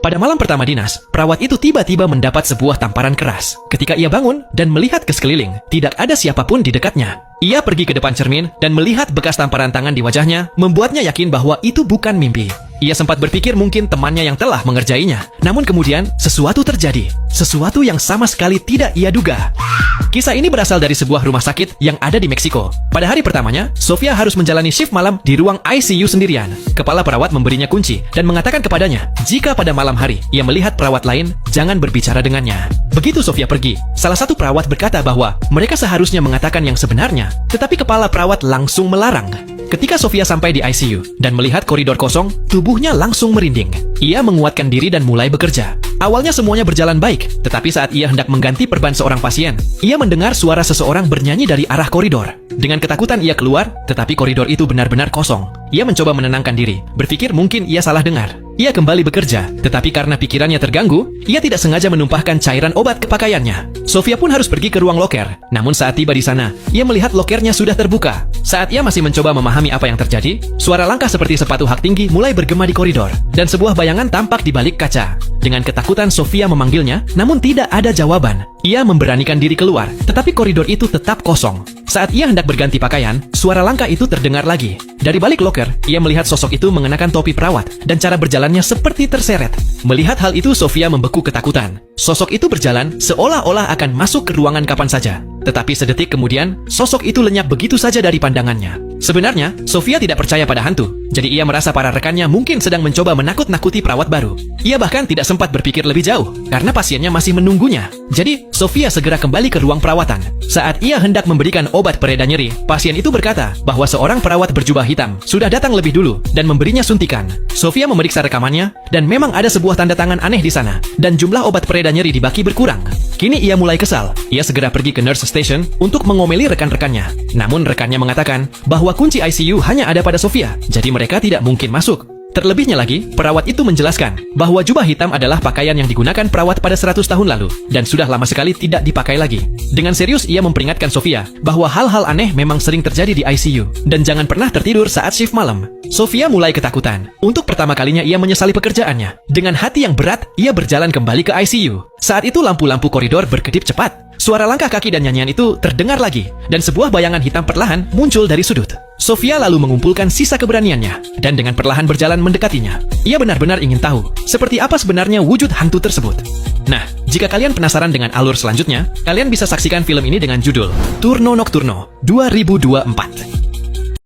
Pada malam pertama dinas, perawat itu tiba-tiba mendapat sebuah tamparan keras. Ketika ia bangun dan melihat ke sekeliling, tidak ada siapapun di dekatnya. Ia pergi ke depan cermin dan melihat bekas tamparan tangan di wajahnya, membuatnya yakin bahwa itu bukan mimpi. Ia sempat berpikir mungkin temannya yang telah mengerjainya. Namun kemudian, sesuatu terjadi. Sesuatu yang sama sekali tidak ia duga. Kisah ini berasal dari sebuah rumah sakit yang ada di Meksiko. Pada hari pertamanya, Sofia harus menjalani shift malam di ruang ICU sendirian. Kepala perawat memberinya kunci dan mengatakan kepadanya, jika pada malam hari ia melihat perawat lain, jangan berbicara dengannya. Begitu Sofia pergi, salah satu perawat berkata bahwa mereka seharusnya mengatakan yang sebenarnya, tetapi kepala perawat langsung melarang. Ketika Sofia sampai di ICU dan melihat koridor kosong, tubuhnya langsung merinding. Ia menguatkan diri dan mulai bekerja. Awalnya semuanya berjalan baik, tetapi saat ia hendak mengganti perban seorang pasien, ia mendengar suara seseorang bernyanyi dari arah koridor. Dengan ketakutan ia keluar, tetapi koridor itu benar-benar kosong. Ia mencoba menenangkan diri, berpikir mungkin ia salah dengar. Ia kembali bekerja, tetapi karena pikirannya terganggu, ia tidak sengaja menumpahkan cairan obat ke pakaiannya. Sofia pun harus pergi ke ruang loker. Namun saat tiba di sana, ia melihat lokernya sudah terbuka. Saat ia masih mencoba memahami apa yang terjadi, suara langkah seperti sepatu hak tinggi mulai bergema di koridor, dan sebuah bayangan tampak di balik kaca. Dengan ketakutan Sofia memanggilnya, namun tidak ada jawaban. Ia memberanikan diri keluar, tetapi koridor itu tetap kosong. Saat ia hendak berganti pakaian, suara langkah itu terdengar lagi. Dari balik loker, ia melihat sosok itu mengenakan topi perawat, dan cara berjalannya seperti terseret. Melihat hal itu, Sofia membeku ketakutan. Sosok itu berjalan seolah-olah akan masuk ke ruangan kapan saja. Tetapi sedetik kemudian, sosok itu lenyap begitu saja dari pandangannya. Sebenarnya, Sofia tidak percaya pada hantu. Jadi ia merasa para rekannya mungkin sedang mencoba menakut-nakuti perawat baru. Ia bahkan tidak sempat berpikir lebih jauh, karena pasiennya masih menunggunya. Jadi, Sofia segera kembali ke ruang perawatan. Saat ia hendak memberikan obat pereda nyeri, pasien itu berkata bahwa seorang perawat berjubah hitam sudah datang lebih dulu dan memberinya suntikan. Sofia memeriksa rekamannya, dan memang ada sebuah tanda tangan aneh di sana, dan jumlah obat pereda nyeri di baki berkurang. Kini ia mulai kesal. Ia segera pergi ke nurse station untuk mengomeli rekan-rekannya. Namun rekannya mengatakan bahwa kunci ICU hanya ada pada Sofia, jadi mereka tidak mungkin masuk. Terlebihnya lagi, perawat itu menjelaskan bahwa jubah hitam adalah pakaian yang digunakan perawat pada 100 tahun lalu dan sudah lama sekali tidak dipakai lagi. Dengan serius ia memperingatkan Sofia bahwa hal-hal aneh memang sering terjadi di ICU dan jangan pernah tertidur saat shift malam. Sofia mulai ketakutan. Untuk pertama kalinya ia menyesali pekerjaannya. Dengan hati yang berat, ia berjalan kembali ke ICU. Saat itu lampu-lampu koridor berkedip cepat. Suara langkah kaki dan nyanyian itu terdengar lagi, dan sebuah bayangan hitam perlahan muncul dari sudut. Sofia lalu mengumpulkan sisa keberaniannya, dan dengan perlahan berjalan mendekatinya. Ia benar-benar ingin tahu, seperti apa sebenarnya wujud hantu tersebut. Nah, jika kalian penasaran dengan alur selanjutnya, kalian bisa saksikan film ini dengan judul Turno Nocturno 2024.